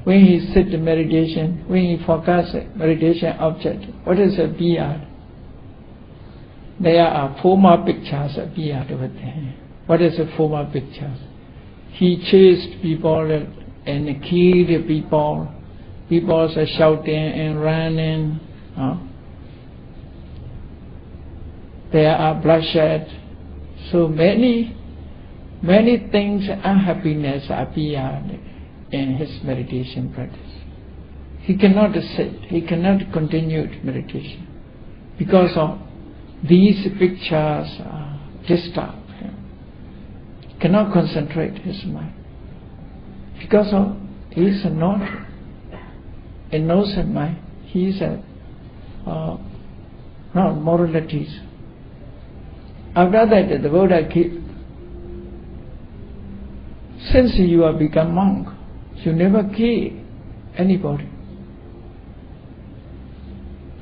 When he sit in meditation, when he focus meditation object, what is a beard? There are former pictures of beard over there. What is a former picture? He chased people and killed people. People are shouting and running. There are bloodshed. So many things, unhappiness appeared in his meditation practice. He cannot sit, he cannot continue meditation because of these pictures disturb him. He cannot concentrate his mind because of he is not innocent mind. He is not moralities. After that, the Buddha keep. Since you have become monk, you never kill anybody.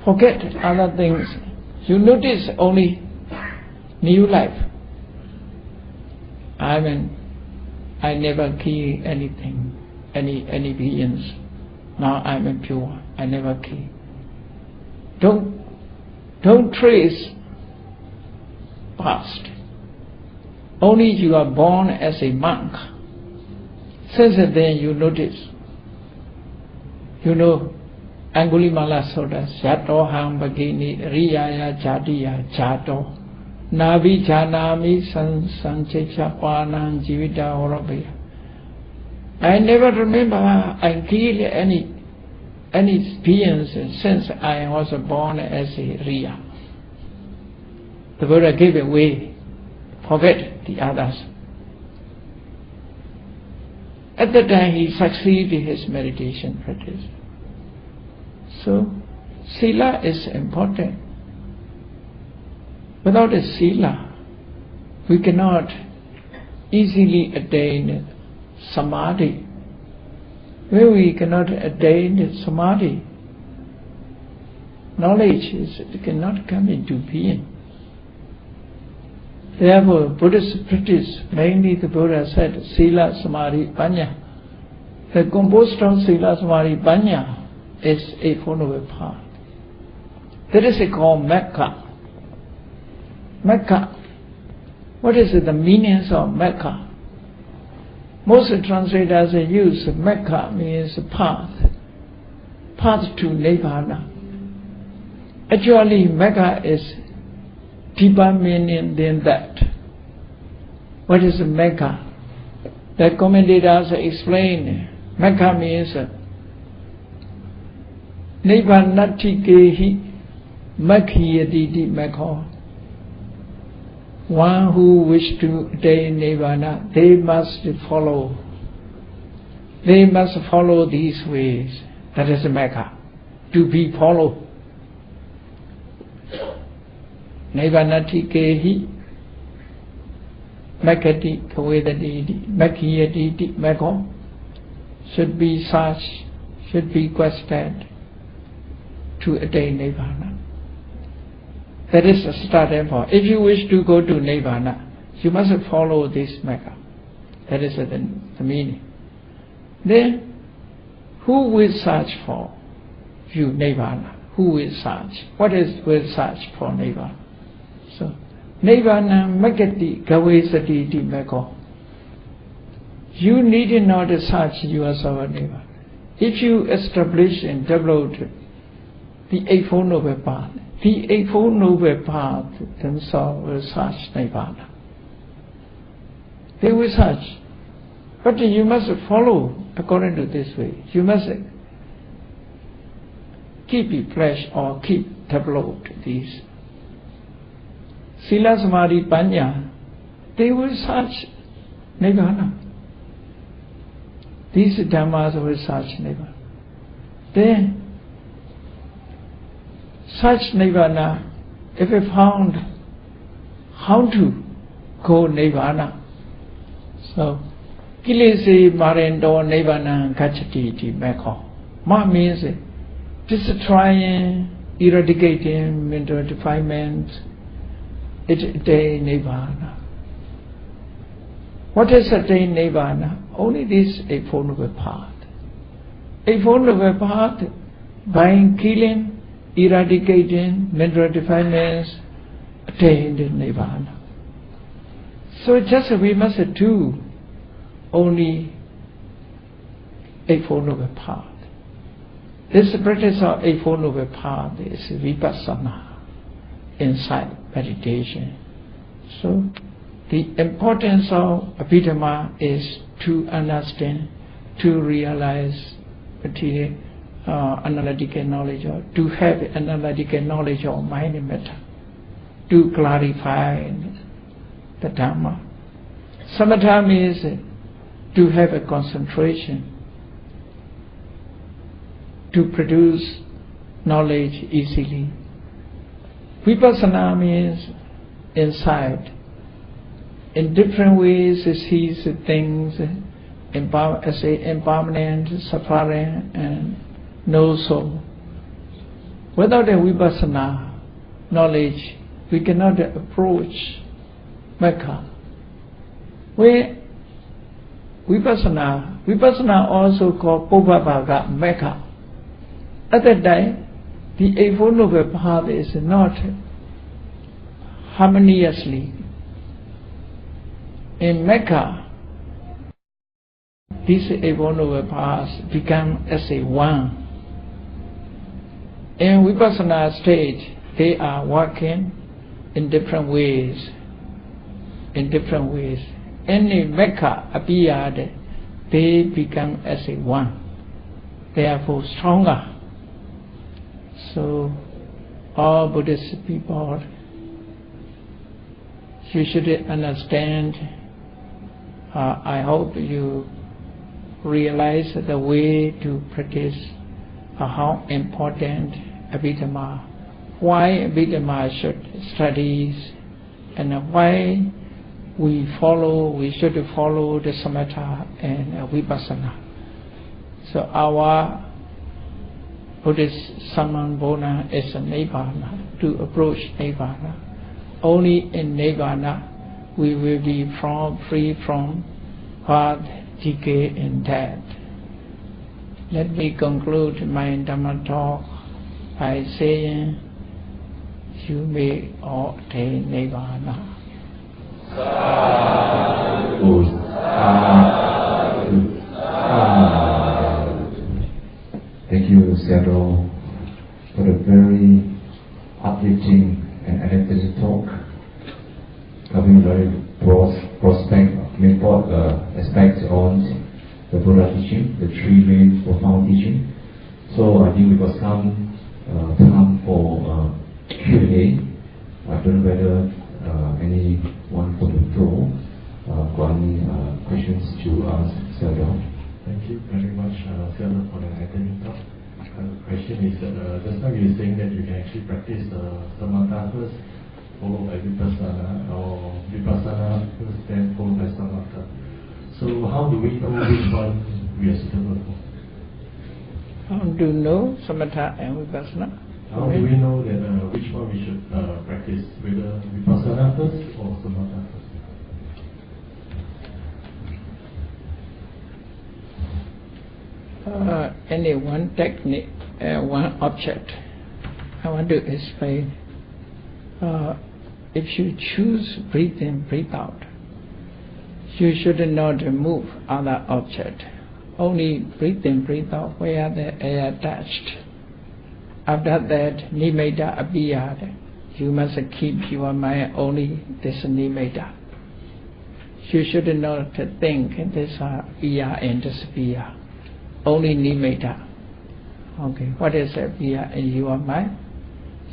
Forget other things. You notice only new life. I never kill anything, any beings. Now I'm pure. I never kill. Don't trace past. Only you are born as a monk. Since then you notice. You know, Angulimala Sodas, Jato Ham Bagini, Riyaya Jadiya Jato, Navi Janami Sanchecha Panan Jivita Orabia. I never remember I killed any beings since I was born as a Riya. The Buddha gave away, forget the others. At that time he succeeded his meditation practice. So, sila is important. Without a sila, we cannot easily attain samadhi. When we cannot attain samadhi, knowledge cannot come into being. Therefore, Buddhist practice, mainly the Buddha said, Sila, Samadhi, Panya. The composed of Sila, Samadhi, Panya is a four-noble path. That is called Mecca. Mecca. What is the meanings of Mecca? Most translators use Mecca means path. Path to Nirvana. Actually, Mecca is deeper meaning than that. What is Mecca? The commentators explain Mecca means Nirvanati Kehi Makhiyaditi Mekha. One who wish to attain Nirvana, they must follow. They must follow these ways. That is Mecca. To be followed. Nirvanati Kehi Makati Kavedaditi Makiyaditi Mekha should be searched, should be questioned to attain Nirvana. That is the starting point. If you wish to go to Nirvana, you must follow this Mecca. That is the meaning. Then, who will search for you Nirvana? Who will search? What is will search for Nirvana? So, Nirvana Makati Gavesati Mekha. You need not search yourself Nirvana. If you establish and develop the Eightfold Noble Path, the Eightfold Noble Path themselves will search Nirvana. They will search. But you must follow according to this way. You must keep it fresh or keep developed these. Sila Samadhi Panya, they will search Nirvana. These Dhammas will search Nirvana. Then, such Nirvana, if we found how to go Nirvana, So, Kilesi Marindo Nivana Gachati Mekho. Ma means destroying, eradicating mental defilements, it attain Nirvana. What is attain Nirvana? Only this Eightfold Noble Path. Eightfold Noble Path, by killing, eradicating mental defilements, attained Nirvana. So just we must do only Eightfold Noble Path. This practice of Eightfold Noble Path is vipassana, insight meditation. So the importance of Abhidhamma is to understand, to realize material analytical knowledge, or to have analytical knowledge of mind and matter, to clarify the Dhamma. Samatha means to have a concentration, to produce knowledge easily. Vipassana means insight. In different ways it sees things as impermanent, suffering, and no soul. Without a vipassana knowledge, we cannot approach Mekha. Vipassana also called Pobhavaga Mekha. At that time, the Eightfold Noble Path is not harmoniously. In Mecca, these Eightfold Noble Paths become as a one. In Vipassana stage, they are working in different ways. Any Mecca appeared, they become as a one. Therefore stronger. So all Buddhist people, you should understand. I hope you realize the way to practice how important Abhidhamma, why Abhidhamma should study, and why we should follow the Samatha and Vipassana. So our Buddhist Sammanbona is a Nibbana, to approach Nibbana. Only in Nibbana we will be free from birth, decay, and death. Let me conclude my Dhamma talk by saying, you may all attain Nibbana. Sadhu, sadhu, sadhu. Thank you, Seattle, for the very uplifting and energetic talk, having very broad aspect on the Buddha teaching, the three main profound teaching. So I think we got some time for Q&A. I don't know whether anyone from the floor got any questions to ask Seattle. Thank you very much, Seattle, for the enlightening talk. The question is that just now you were saying that you can actually practice Samatha first, followed by Vipassana, or Vipassana first, then followed by Samatha. So how do we know which one we are suitable for? How do you know Samatha and Vipassana? How do we know that which one we should practice, whether Vipassana first or Samatha first? Any one technique, one object. I want to explain. If you choose breathe in, breathe out, you should not move other object. Only breathe in, breathe out where the air touched. After that, nimitta appeared. You must keep your mind only this nimitta. You should not think this appear and disappear. Only nimitta. Okay, what is appear in your mind?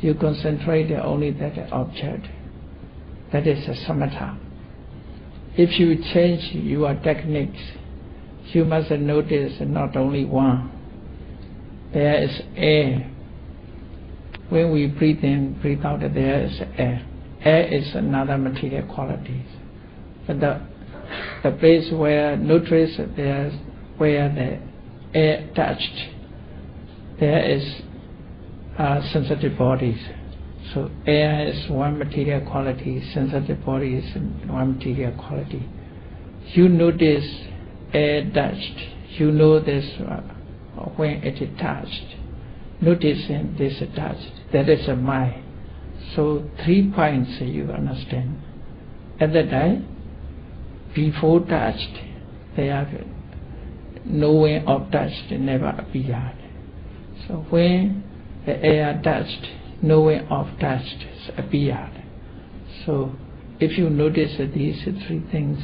You concentrate only that object. That is a samatha. If you change your techniques, you must notice not only one. There is air. When we breathe in, breathe out, there is air. Air is another material quality. But the the place where no trace there, where the air touched, there is sensitive bodies. So air is one material quality, sensitive body is one material quality. You notice air touched, you know this when it is touched. Noticing this touched, that is a mind. So 3 points you understand. At that time, before touched, they have knowing of touched never appeared. So when the air touched, knowing of touched appeared. So if you notice these 3 things,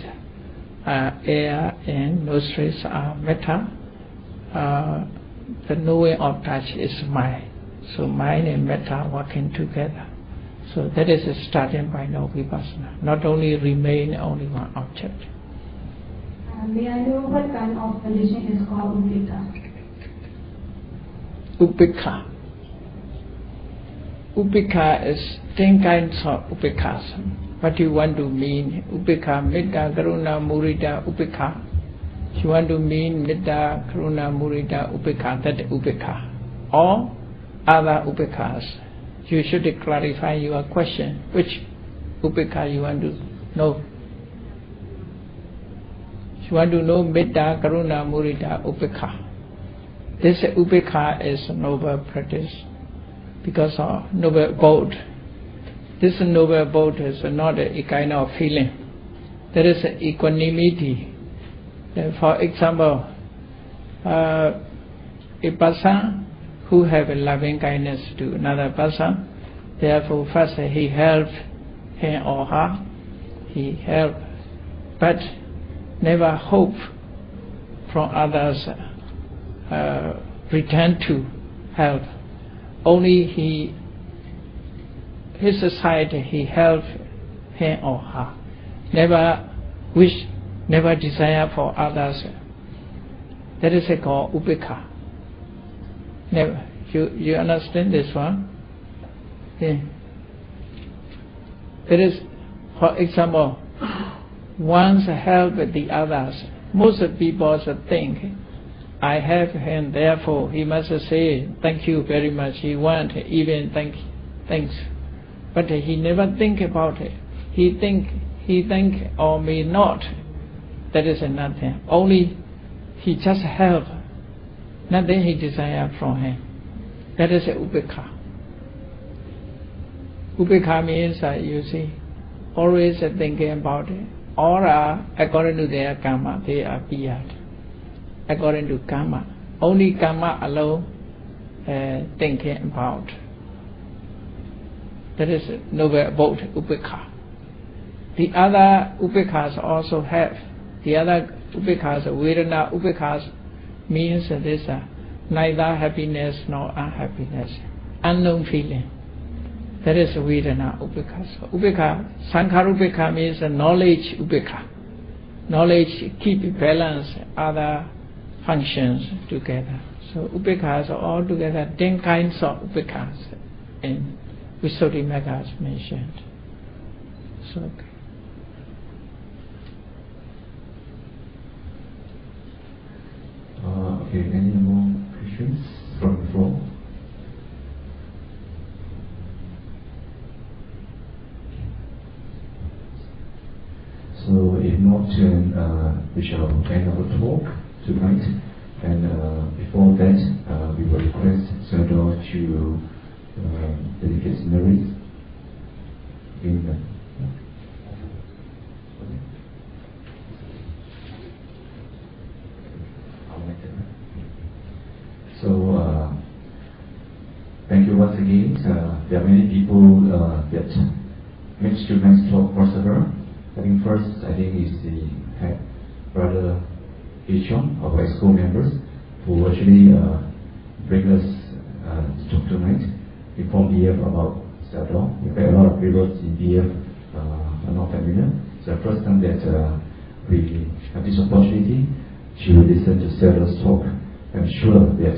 air and nostrils are matter, the knowing of touch is mind. So mind and matter working together. So that is a starting point of vipassana. Not only remain only one object. May I know what kind of condition is called upekka? Upekka. Upekka is 10 kinds of upekkas. What you want to mean? Upekka, Metta, Karuna, Mudita, upekka. You want to mean Metta, Karuna, Mudita, upekka, that upekka. Or other upekkas. You should clarify your question. Which upekka you want to know? You want to know Metta, Karuna, Mudita, upekka. This upekka is a noble practice because of noble abode. This noble abode is not a kind of feeling. There is equanimity. For example, a person who have a loving kindness to another person, therefore first he helped him or her, he helped, but never hope from others return to help. Only his side he helped him or her. Never wish, never desire for others. That is called upekka. Never. You understand this one? Yeah. It is, for example, once help the others. Most people think, I have him, therefore he must say thank you very much. He want even thanks, but he never think about it. He think or may not. That is nothing. Only he just help. Nothing he desire from him. That is upekka. Upekka means you see, always thinking about it. All are according to their karma. They are appeared. According to karma. Only karma alone thinking about. That is noble abode, upekka. The other upekkas also have. The other upekkas, vedana upekkas, means this neither happiness nor unhappiness. Unknown feeling. That is vedana upekka. Upekka, sankhara upekka means knowledge upekka. Knowledge keep balance other functions together. So upekkas are all together 10 kinds of upekkas in Visuddhimagga as mentioned. So okay, any more questions from the floor? So if not, then we shall end our talk tonight. And before that, we will request Sador to dedicate merit in the So thank you once again. There are many people that makes tonight's talk possible. I think first, I think is the head brother Ichon of our school members who actually bring us to talk tonight. Inform BF about Sador. In fact, a lot of people in BF are not familiar. It's the first time that we have this opportunity to listen to Sador's talk. I'm sure that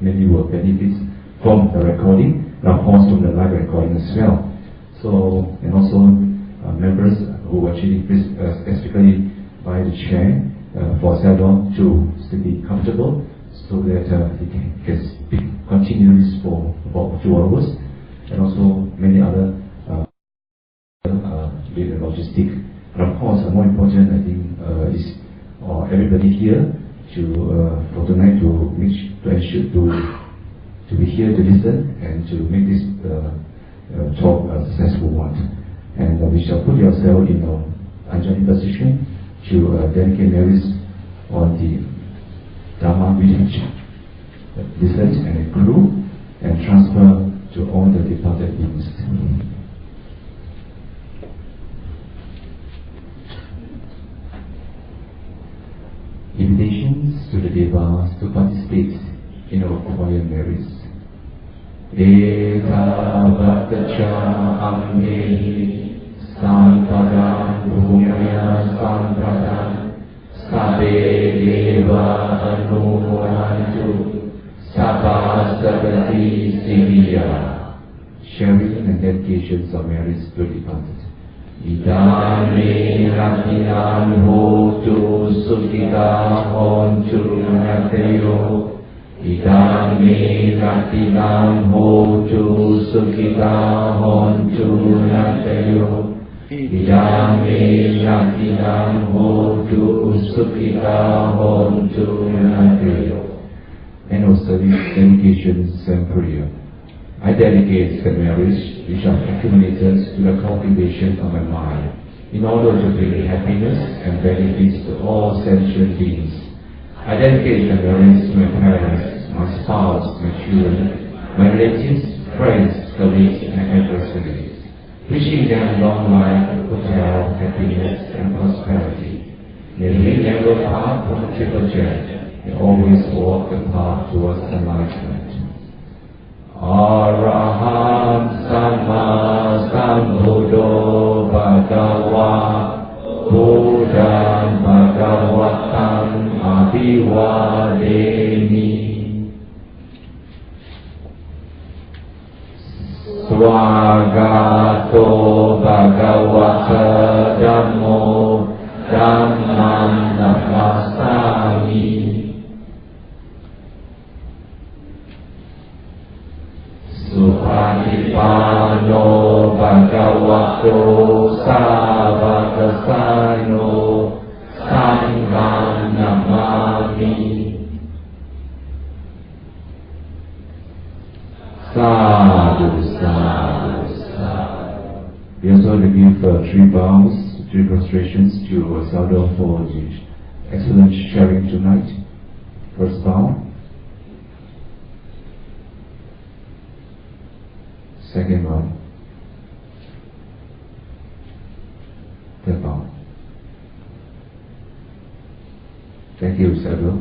many will benefit from the recording and of course from the live recording as well. So, and also members who actually specifically by the chair for Salvador to be comfortable so that he can speak continuously for about 2 hours, and also many other logistic. And of course, more important, I think, is everybody here for tonight to ensure to be here to listen and to make this talk a successful one. And we shall put yourself in an angelic position to dedicate memories on the Dharma village, listen and include and transfer to all the departed beings. Invitations to the Devas to participate in our choir memories. Eka Bhattacha Amhe Sampada Bhumaya Sampada Sabe Deva Anumodantu Sabha Sabati Siviya. Sharing and dedications of memories to the departed. Idame Ratinam Hotu Sukhita Hontu Nateyo. Idame Ratinam Hotu Sukhita Hontu Nateyo. Idame Ratinam Hotu Sukhita Hontu Nateyo. And also these dedications and prayer. I dedicate the marriage which are accumulated to the cultivation of my mind in order to bring happiness and benefits to all sentient beings. I dedicate the marriage to my parents, my spouse, my children, my relatives, friends, colleagues, and adversaries, wishing them long life, good health, happiness, and prosperity. May we never part from the triple jet and always walk the path towards enlightenment. Araham Sama Sambuddho Bhagava Buddham Bhagavatam Abhivademi. Swagato Bhagavata Dhammo Dhammam Namasami. Supatipano Bhagavato Savakasano Sangham Namami. Sadhu, sadhu, sadhu. We also give 3 bows, 3 prostrations to Salvador for the excellent sharing tonight. First bow. Second bow. Third bow. Thank you, Salvador.